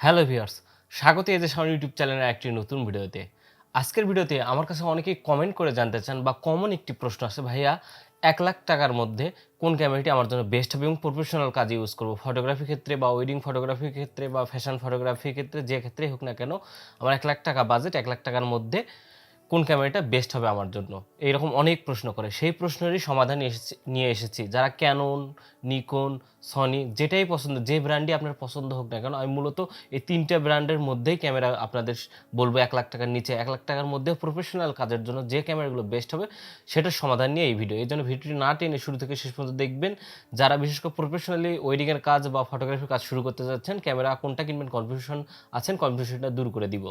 Hello viewers, স্বাগত এই যে সামনে ইউটিউব চ্যানেলের একটি নতুন ভিডিওতে। আজকের ভিডিওতে আমার কাছে অনেকেই কমেন্ট করে জানতে চান বা কমন একটি প্রশ্ন আছে, ভাইয়া ১,০০,০০০ মধ্যে কোন ক্যামেরাটি আমার জন্য বেস্ট হবে এবং প্রফেশনাল কাজে ইউজ করব? ফটোগ্রাফি ক্ষেত্রে বা ওয়েডিং ফটোগ্রাফির ক্ষেত্রে বা ফ্যাশন ফটোগ্রাফির ক্ষেত্রে যে ক্ষেত্রেই হোক না কেন, আমার ১,০০,০০০ বাজেট, ১,০০,০০০ মধ্যে কোন ক্যামেরাটা বেস্ট হবে আমার জন্য? এইরকম অনেক প্রশ্ন করে। সেই প্রশ্নেরই সমাধান নিয়ে এসেছি। যারা ক্যানন, নিকন, সনি যেটাই পছন্দ, যে ব্র্যান্ডই আপনার পছন্দ হোক না কেন, আমি মূলত এই ৩ টা ব্র্যান্ডের মধ্যেই ক্যামেরা আপনাদের বলব। ১,০০,০০০ র নিচে ১,০০,০০০ র মধ্যে প্রফেশনাল কাজের জন্য যে ক্যামেরাগুলো বেস্ট হবে সেটার সমাধান নিয়ে এই ভিডিও। এজন্য ভিডিওটি না টেনে শুরু থেকে শেষ পর্যন্ত দেখবেন। যারা বিশেষ করে প্রফেশনালি ওয়েডিংয়ের কাজ বা ফটোগ্রাফির কাজ শুরু করতে যাচ্ছেন, ক্যামেরা কোনটা কিনবেন কনফিউশন আছেন, কনফিউশনটা দূর করে দিব।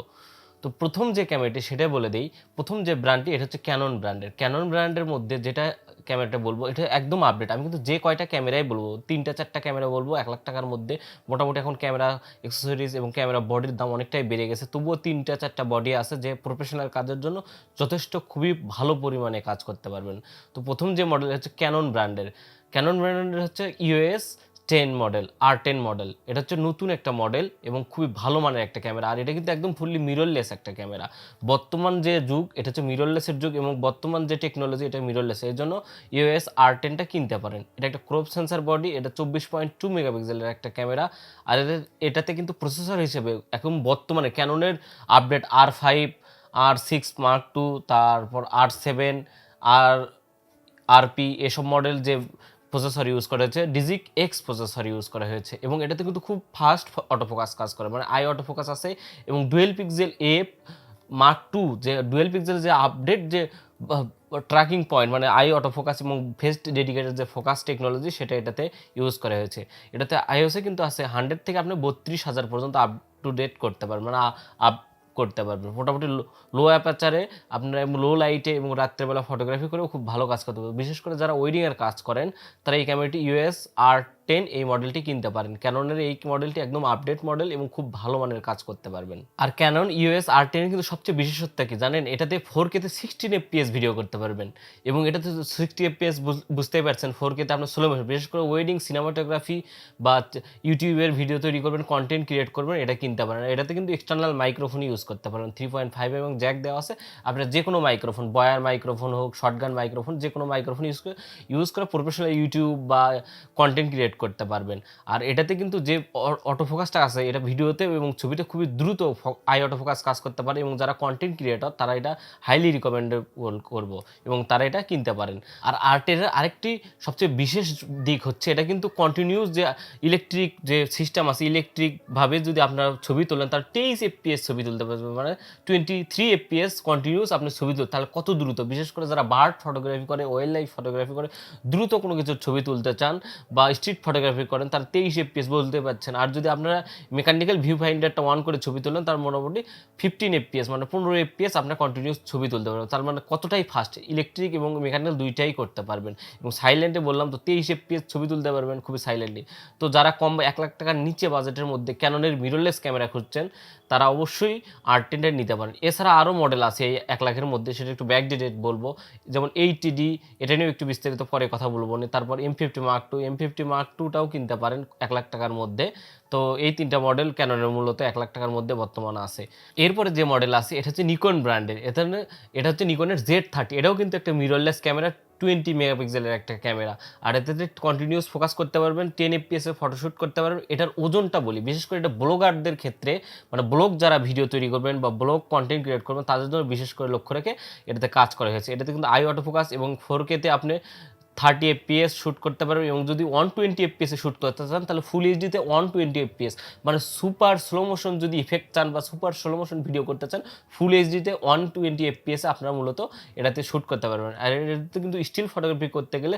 তো প্রথম যে ক্যামেরাটি সেটা বলে দেই। প্রথম যে ব্র্যান্ডটি এটা হচ্ছে ক্যানন ব্র্যান্ডের। ক্যানন ব্র্যান্ডের মধ্যে যেটা ক্যামেরাটা বলবো এটা একদম আপডেট। আমি কিন্তু যে কয়টা ক্যামেরাই বলবো, ৩টা ৪টা ক্যামেরা বলবো ১,০০,০০০ র মধ্যে। মোটামুটি এখন ক্যামেরা অ্যাক্সেসরিজ এবং ক্যামেরা বডির দাম অনেকটাই বেড়ে গেছে। তবুও ৩টা ৪টা বডি আছে যে প্রফেশনাল কাজের জন্য যথেষ্ট খুবই ভালো পরিমাণে কাজ করতে পারবেন। তো প্রথম যে মডেল হচ্ছে ক্যানন ব্র্যান্ডের। ক্যানন ব্র্যান্ডের হচ্ছে ইউএস 10 মডেল, R10 মডেল। এটা হচ্ছে নতুন একটা মডেল এবং খুবই ভালো মানের একটা ক্যামেরা। আর এটা কিন্তু একদম ফুললি মিররলেস একটা ক্যামেরা। বর্তমান যে যুগ এটা হচ্ছে মিররলেসের যুগ এবং বর্তমান যে টেকনোলজি এটা মিররলেস। এর জন্য ইউএস R10টা কিনতে পারেন। এটা একটা ক্রপ সেন্সর বডি, এটা 24.2 মেগাপিক্সেলের একটা ক্যামেরা। আর এটাতে কিন্তু প্রসেসর হিসেবে এখন বর্তমানে ক্যাননের update R5, R6 Mark II, তারপর R7, আর আরপি এসব মডেল যে প্রসেসর ইউজ করা হয়েছে, ডিজিক এক্স প্রসেসর ইউজ করা হয়েছে এবং এটাতে কিন্তু খুব ফাস্ট অটোফোকাস কাজ করে, মানে আই অটোফোকাস আছে এবং ডুয়েল পিক্সেল Mark II যে ডুয়েল পিক্সেল যে আপডেট যে ট্র্যাকিং পয়েন্ট, মানে আই অটোফোকাস এবং ফেস ডেডিকেটেড যে ফোকাস টেকনোলজি সেটা এটাতে ইউজ করা হয়েছে। এটাতে আইওসে কিন্তু আছে 100 থেকে আপনি 32,000 পর্যন্ত আপ টু ডেট করতে পারবেন, মানে আপ করতে পারবেন। মোটামুটি লো অ্যাপারচারে আপনারা লো লাইটে এবং রাত্রেবেলা ফটোগ্রাফি করেও খুব ভালো কাজ করতে পারবেন। বিশেষ করে যারা ওয়েডিংয়ের কাজ করেন তারা এই ক্যামেরাটি ইউএস R10 এই মডেলটি কিনতে পারেন। ক্যাননের এই মডেলটি একদম আপডেট মডেল এবং খুব ভালো মানের কাজ করতে পারবেন। আর ক্যানন ইউএস R10 কিন্তু সবচেয়ে বিশেষত্ব কি জানেন? এটাতে 4K তে 16 FPS ভিডিও করতে পারবেন এবং এটাতে 60 FPS বুঝতেই পারছেন। 4K তে আপনার স্লো মোশন, বিশেষ করে ওয়েডিং সিনেমাটোগ্রাফি বা ইউটিউবের ভিডিও তৈরি করবেন, কন্টেন্ট ক্রিয়েট করবেন, এটা কিনতে পারেন। এটাতে কিন্তু এক্সটার্নাল মাইক্রোফোন ইউজ করতে পারেন। 3.5 এবং জ্যাক দেওয়া আছে। আপনার যে কোনো মাইক্রোফোন, বয়ার মাইক্রোফোন হোক, শর্টগান মাইক্রোফোন, যে কোনো মাইক্রোফোন ইউজ করে প্রফেশনাল ইউটিউব বা কন্টেন্ট ক্রিয়েট করতে পারবেন। আর এটাতে কিন্তু যে অটোফোকাসটা আছে এটা ভিডিওতে এবং ছবিতে খুবই দ্রুত আই অটোফোকাস কাজ করতে পারে এবং যারা কন্টেন্ট ক্রিয়েটর তারা এটা হাইলি রিকমেন্ডেবল করব এবং তারা এটা কিনতে পারেন। আর আর্টের আরেকটি সবচেয়ে বিশেষ দিক হচ্ছে এটা কিন্তু কন্টিনিউস যে ইলেকট্রিক যে সিস্টেম আছে, ইলেকট্রিকভাবে যদি আপনারা ছবি তোলেন তার 23 FPS ছবি তুলতে পারবেন, মানে 23 FPS কন্টিনিউস আপনি ছবি তুলতে, তাহলে কত দ্রুত। বিশেষ করে যারা বার্ড ফটোগ্রাফি করে, ওয়াইল্ড লাইফ ফটোগ্রাফি করে, দ্রুত কোনো কিছুর ছবি তুলতে চান বা স্ট্রিট ফটোগ্রাফি করেন, তার 23 FPS বলতে পারছেন। আর যদি আপনারা মেকানিক্যাল ভিউ ফাইন্ডারটা অন করে ছবি তোলেন তার মোটামুটি 15 FPS, মানে 15 FPS আপনার কন্টিনিউস ছবি তুলতে পারবেন। তার মানে কতটাই ফাস্ট, ইলেকট্রিক এবং মেকানিক্যাল দুইটাই করতে পারবেন। এবং সাইলেন্টে বললাম তো 23 FPS ছবি তুলতে পারবেন খুবই সাইলেন্টলি। তো যারা কম 1,00,000 টাকার নিচে বাজেটের মধ্যে ক্যাননের মিররলেস ক্যামেরা খুঁজছেন তারা অবশ্যই R10 নিতে পারেন। এছাড়া আরও মডেল আছে এই 1,00,000 মধ্যে, সেটা একটু ব্যাকডেটেড বলবো, যেমন 80D, এটা নিয়েও একটু বিস্তারিত পরে কথা বলবো। তারপর M50 Mark II, M50 Mark II-টাও কিনতে পারেন 1,00,000 টাকার মধ্যে। তো এই 3টা মডেল ক্যাননের মূলত 1,00,000 টাকার মধ্যে বর্তমানে আছে। এরপরে যে মডেল আছে এটা হচ্ছে নিকন ব্র্যান্ডের। এটা হচ্ছে নিকনের Z30। এটাও কিন্তু একটা মিররলেস ক্যামেরা, 20 মেগাপিক্সেলের একটা ক্যামেরা। আর এতে কন্টিনিউস ফোকাস করতে পারবেন, 10 FPS এ ফটোশ্যুট করতে পারবেন। এটার ওজনটা বলি, বিশেষ করে এটা ব্লগারদের ক্ষেত্রে, মানে ব্লগ যারা ভিডিও তৈরি করবেন বা ব্লগ কন্টেন্ট ক্রিয়েট করবেন তাদের জন্য বিশেষ করে লক্ষ্য রেখে এটাতে কাজ করা হয়েছে। এটাতে কিন্তু আই অটো ফোকাস এবং 4K তে আপনি 30 FPS শ্যুট করতে পারবেন এবং যদি 120 FPS এ শ্যুট করতে চান তাহলে ফুল এইচডিতে 120 FPS, মানে সুপার স্লো মোশন যদি ইফেক্ট চান বা সুপার স্লো মোশন ভিডিও করতে চান, ফুল এইচডিতে 120 FPS এ আপনারা মূলত এটাতে শ্যুট করতে পারবেন। আর এটাতে কিন্তু স্টিল ফটোগ্রাফি করতে গেলে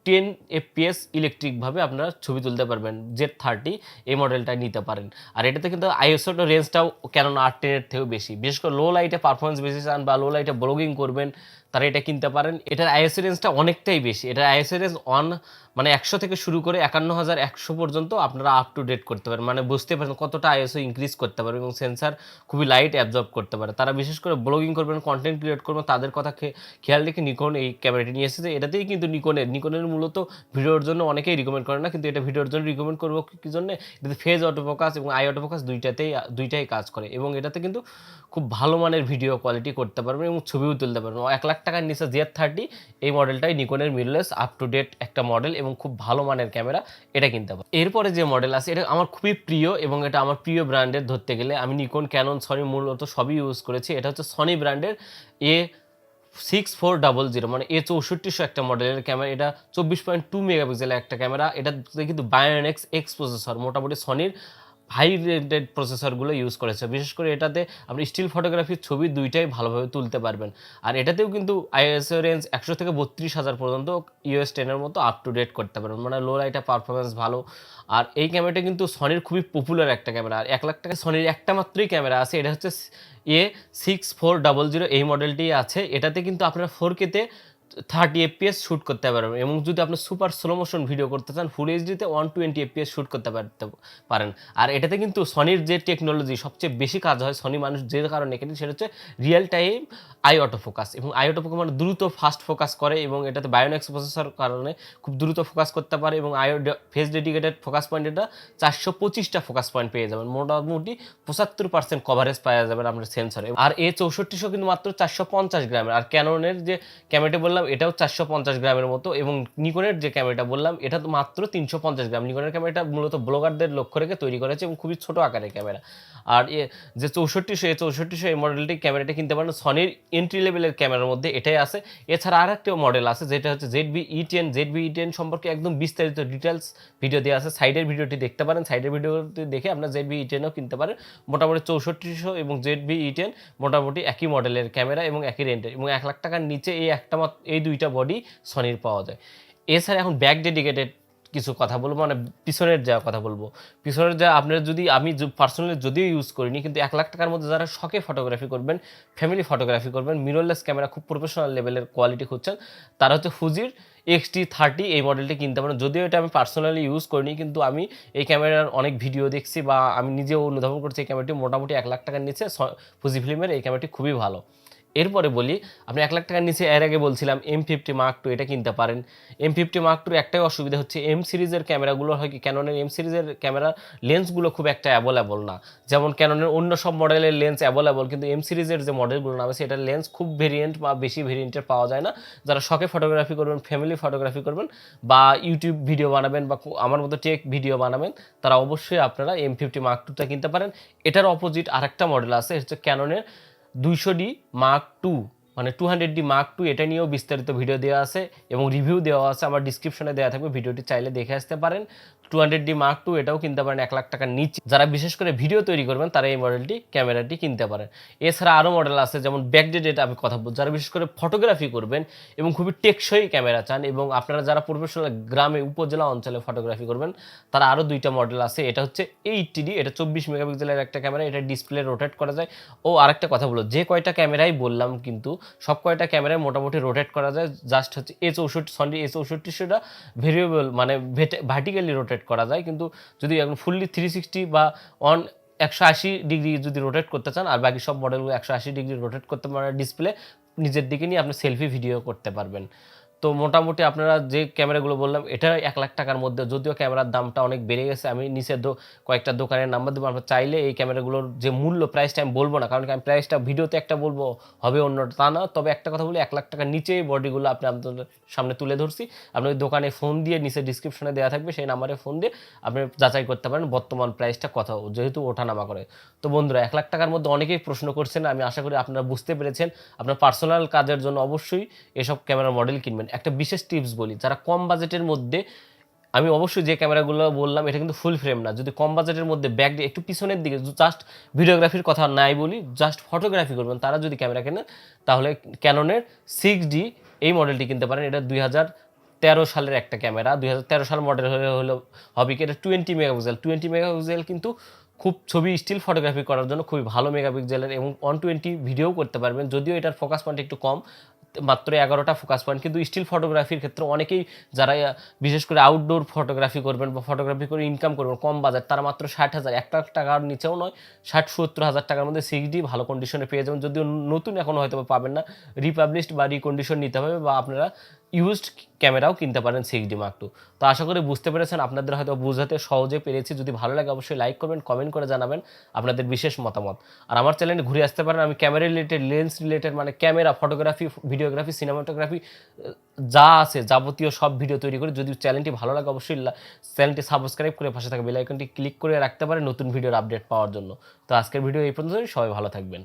10 FPS ইলেকট্রিকভাবে আপনারা ছবি তুলতে পারবেন। Z30 এই মডেলটা নিতে পারেন। আর এটাতে কিন্তু আইএসও রেঞ্জটাও ক্যানন R10 এর থেকেও বেশি। বিশেষ করে লো লাইটে পারফরমেন্স বেশি চান বা লো লাইটে ব্লগিং করবেন তারা এটা কিনতে পারেন। এটার আইএসও রেঞ্জটা অনেকটাই বেশি। এটার আইএসও রেঞ্জ মানে 100 থেকে শুরু করে 51100 পর্যন্ত আপনারা আপ টু ডেট করতে পারেন। মানে বুঝতে পারেন কতটা আইএসও ইনক্রিজ করতে পারে এবং সেন্সার খুবই লাইট অ্যাবজর্ব করতে পারে। তারা বিশেষ করে ব্লগিং করবেন, কন্টেন্ট ক্রিয়েট করবেন, তাদের কথা খেয়াল রেখে নিকন এই ক্যামেরাটি নিয়ে এসেছে। এটাতেই কিন্তু নিকনের মূলত ভিডিওর জন্য অনেকেই রিকমেন্ড করে না, কিন্তু এটা ভিডিওর জন্য রিকমেন্ড করবো কি জন্য, এটাতে ফেজ অটোফোকাস এবং আই অটোফোকাস দুইটাই কাজ করে এবং এটাতে কিন্তু খুব ভালো মানের ভিডিও কোয়ালিটি করতে পারবেন এবং ছবিও তুলতে পারবেন। 1 লাখ টাকার নিচে Z30 এই মডেলটাই নিকনের মিররলেস আপ টু ডেট একটা মডেল এবং খুব ভালো মানের ক্যামেরা, এটা কিনতে পারবেন। এরপরে যে মডেল আছে এটা আমার খুবই প্রিয় এবং এটা আমার প্রিয় ব্র্যান্ডের ধরতে গেলে। আমি নিকন, ক্যানন, সনি মূলত সবই ইউজ করেছি। এটা হচ্ছে সনি ব্র্যান্ডের A6400 মানে A6400 একটা মডেলের ক্যামেরা। এটা 24.2 মেগাপিক্সেলের একটা ক্যামেরা। এটাতে কিন্তু বায়োনিক্স এক্স প্রসেসর, মোটামুটি সনির হাই রেটেড প্রসেসরগুলো ইউজ করেছে। বিশেষ করে এটাতে আপনি স্টিল ফটোগ্রাফির ছবি দুইটাই ভালোভাবে তুলতে পারবেন। আর এটাতেও কিন্তু আইএসও রেঞ্জ 100 থেকে 32,000 পর্যন্ত US 10 মতো আপ টু ডেট করতে পারবেন, মানে লো লাইটে পারফরমেন্স ভালো। আর এই ক্যামেরাটা কিন্তু সনির খুবই পপুলার একটা ক্যামেরা। আর 1 লাখ টাকা সনির একটা মাত্রই ক্যামেরা আছে, এটা হচ্ছে A6400 এই মডেলটি আছে। এটাতে কিন্তু আপনারা 4K-তে 30 FPS শ্যুট করতে পারবেন এবং যদি আপনি সুপার স্লো মোশন ভিডিও করতে চান ফুল এইচডিতে 120 FPS শ্যুট করতে পারেন। আর এটাতে কিন্তু সনির যে টেকনোলজি সবচেয়ে বেশি কাজ হয়, সনি মানুষ যে কারণে এখানে, সেটা হচ্ছে রিয়েল টাইম আই অটোফোকাস। এবং আই অটোফোকাস মানে দ্রুত ফাস্ট ফোকাস করে এবং এটাতে বায়োনিক্স প্রসেসর কারণে খুব দ্রুত ফোকাস করতে পারে এবং ফেস ডেডিকেটেড ফোকাস পয়েন্ট, এটা 425টা ফোকাস পয়েন্ট পেয়ে যাবেন, মোটামুটি 75% কভারেজ পাওয়া যাবেন আপনার সেন্সরে। আর A6400 কিন্তু মাত্র 450 গ্রামের। আর ক্যাননের যে ক্যামেরাটি বললাম এটাও 450 গ্রামের মতো এবং নিকনের যে ক্যামেরাটা বললাম এটা তো মাত্র 350 গ্রাম। নিকনের ক্যামেরাটা মূলত ব্লগারদের লক্ষ্য রেখে তৈরি করেছে এবং খুবই ছোট আকারের ক্যামেরা। আর যে 6400 এই মডেলটি ক্যামেরাটা কিনতে পারেন সনির এন্ট্রি লেভেলের ক্যামেরার মধ্যে এটাই আছে। এছাড়া আর একটা মডেল আছে যেটা হচ্ছে ZV-E10 সম্পর্কে একদম বিস্তারিত ডিটেলস ভিডিও দেওয়া আছে। সাইডের ভিডিওটি দেখতে পারেন, সাইডের ভিডিওটি দেখে আপনার ZV-E10ও কিনতে পারেন। মোটামুটি 6400 এবং ZV-E10 মোটামুটি একই মডেলের ক্যামেরা এবং একই রেঞ্জের এবং 1 লাখ টাকার নিচে এই দুইটা বডি সনির পাওয়া যায়। এছাড়া এখন ব্যাক ডেডিকেটেড কিছু কথা বলবো, মানে পিছনের যা কথা বলবো। পিছনের যা আপনারা আমি পার্সোনালি যদিও ইউজ করিনি, কিন্তু 1 লাখ টাকার মধ্যে যারা শখে ফটোগ্রাফি করবেন, ফ্যামিলি ফটোগ্রাফি করবেন, মিররলেস ক্যামেরা খুব প্রফেশনাল লেভেলের কোয়ালিটি খুঁজছেন, তারা হচ্ছে ফুজির XT30 এই মডেলটি কিনতে পারেন। যদিও এটা আমি পার্সোনালি ইউজ করিনি, কিন্তু আমি এই ক্যামেরার অনেক ভিডিও দেখছি বা আমি নিজেও অনুধাবন করছি এই ক্যামেরাটি মোটামুটি 1 লাখ টাকার নিচে ফুজি ফিল্মের এই ক্যামেরাটি খুবই ভালো। এরপরে বলি, আপনি 1 লাখ টাকার নিচে এর আগে বলছিলাম M50 Mark II এটা কিনতে পারেন। M50 Mark II একটাই অসুবিধা হচ্ছে এম সিরিজের ক্যামেরাগুলো হয় কি, ক্যাননের এম সিরিজের ক্যামেরা লেন্সগুলো খুব একটা অ্যাভেলেবল না। যেমন ক্যাননের অন্য সব মডেলের লেন্স অ্যাভেলেবল, কিন্তু এম সিরিজের যে মডেলগুলো নামে সেটার লেন্স খুব ভেরিয়েন্ট বা বেশি ভেরিয়েন্টের পাওয়া যায় না। যারা শখে ফটোগ্রাফি করবেন, ফ্যামিলি ফটোগ্রাফি করবেন বা ইউটিউব ভিডিও বানাবেন বা আমার মতো টেক ভিডিও বানাবেন, তারা অবশ্যই আপনারা M50 Mark II কিনতে পারেন। এটার অপোজিট আরেকটা মডেল আছে, হচ্ছে ক্যাননের 200D Mark II, মানে 200D Mark II, এটা নিয়েও বিস্তারিত ভিডিও দেওয়া আছে এবং রিভিউ দেওয়া আছে, আমার ডিসক্রিপশনে দেওয়া থাকবে, ভিডিওটি চাইলে দেখে আসতে পারেন। 200D Mark II এটাও কিনতে পারেন 1 লাখ টাকার নিচে। যারা বিশেষ করে ভিডিও তৈরি করবেন তারা এই ক্যামেরাটি কিনতে পারেন। এছাড়া আরও মডেল আছে, যেমন ব্যাকডেটেড আমি কথা বলছি, যারা বিশেষ করে ফটোগ্রাফি করবেন এবং খুবই টেকসই ক্যামেরা চান এবং আপনারা যারা প্রফেশনাল গ্রামে উপজেলা অঞ্চলে ফটোগ্রাফি করবেন, তারা আরও দুইটা মডেল আছে। এটা হচ্ছে 80D, এটা 24 মেগাপিক্সেলের একটা ক্যামেরা, এটা ডিসপ্লে রোটেট করা যায়। ও আরেকটা কথা বলো, যে কয়টা ক্যামেরাই বললাম কিন্তু সব কয়টা ক্যামেরায় মোটামুটি রোটেট করা যায়, জাস্ট হচ্ছে সনি A6400টা ভেরিয়েবল মানে ভার্টিক্যালি রোটেট করা যায়, কিন্তু যদি এখন ফুললি 360 বা 180 ডিগ্রি যদি রোটেট করতে চান, আর বাকি সব মডেলগুলো 180 ডিগ্রি রোটেট করতে পারেন, ডিসপ্লে নিজের দিকে নিয়ে আপনি সেলফি ভিডিও করতে পারবেন। তো মোটামুটি আপনারা যে ক্যামেরাগুলো বললাম এটা 1 লাখ টাকার মধ্যে, যদিও ক্যামেরার দামটা অনেক বেড়ে গেছে। আমি নিচে কয়েকটা দোকানের নাম্বার দেবো, আপনারা চাইলে এই ক্যামেরাগুলোর যে মূল্য, প্রাইসটা আমি বলবো না, কারণ আমি প্রাইসটা ভিডিওতে একটা বলবো, হবে অন্যটা, তা না। তবে একটা কথা বলি, 1 লাখ টাকার নিচে এই বডিগুলো আপনাদের সামনে তুলে ধরছি। আপনি ওই দোকানে ফোন দিয়ে, নিচে ডিসক্রিপশনে দেওয়া থাকবে সেই নাম্বারে ফোন দিয়ে আপনি যাচাই করতে পারেন বর্তমান প্রাইসটা কত, যেহেতু ওঠানামা করে। তো বন্ধুরা, 1 লাখ টাকার মধ্যে অনেকেই প্রশ্ন করছেন, আমি আশা করি আপনারা বুঝতে পেরেছেন। আপনার পার্সোনাল কাজের জন্য অবশ্যই এসব ক্যামেরার মডেল কিনবেন। একটা বিশেষ টিপস বলি, যারা কম বাজেটের মধ্যে, আমি অবশ্যই যে ক্যামেরাগুলো বললাম এটা কিন্তু ফুল ফ্রেম না, যদি কম বাজেটের মধ্যে ব্যাক দিয়ে একটু পিছনের দিকে, জাস্ট ভিডিওগ্রাফির কথা নাই বলি, জাস্ট ফটোগ্রাফি করবেন, তারা যদি ক্যামেরা কেনেন তাহলে ক্যাননের 6D এই মডেলটি কিনতে পারেন। এটা 2013 সালের একটা ক্যামেরা, 2013 সাল মডেল হলো হবে কি, এটা 20 মেগাপিক্সেল কিন্তু খুব ছবি স্টিল ফটোগ্রাফি করার জন্য খুবই ভালো মেগাপিক্সেলের এবং 120 ভিডিও করতে পারবেন। যদিও এটার ফোকাস পয়েন্ট একটু কম, মাত্র 11টা ফোকাস পয়েন্ট। কিন্তু স্টিল ফটোগ্রাফির ক্ষেত্রে অনেকেই যারা বিশেষ করে আউটডোর ফটোগ্রাফি করবেন বা ফটোগ্রাফি করে ইনকাম করবেন কম বাজেট, তারা মাত্র 60,000, 1 লাখ টাকার নিচেও নয়, 60-70 হাজার টাকার মধ্যে 6D ভালো কন্ডিশনে পেয়ে যাবেন। যদিও নতুন এখনও হয়তো পাবেন না, রিপাবলিশড বা রিকন্ডিশন নিতে হবে, বা আপনারা ইউজড ক্যামেরাও কিনতে পারেন 6D Mark II। তো আশা করি বুঝতে পেরেছেন, আপনাদের হয়তো বোঝাতে সহজে পেরেছি। যদি ভালো লাগে অবশ্যই লাইক করবেন, কমেন্ট করে জানাবেন আপনাদের বিশেষ মতামত। আর আমার চ্যানেলে ঘুরে আসতে পারেন, আমি ক্যামেরা রিলেটেড, লেন্স রিলেটেড, মানে ক্যামেরা, ফটোগ্রাফি, ভিডিওগ্রাফি, সিনেমাটোগ্রাফি যা আছে যাবতীয় সব ভিডিও তৈরি করি। যদি চ্যানেলটি ভালো লাগে অবশ্যই চ্যানেলটি সাবস্ক্রাইব করে পাশে থাকা বেল আইকনটি ক্লিক করে রাখতে পারেন নতুন ভিডিওর আপডেট পাওয়ার জন্য। তো আজকের ভিডিও এই পর্যন্তই, সবাই ভালো থাকবেন।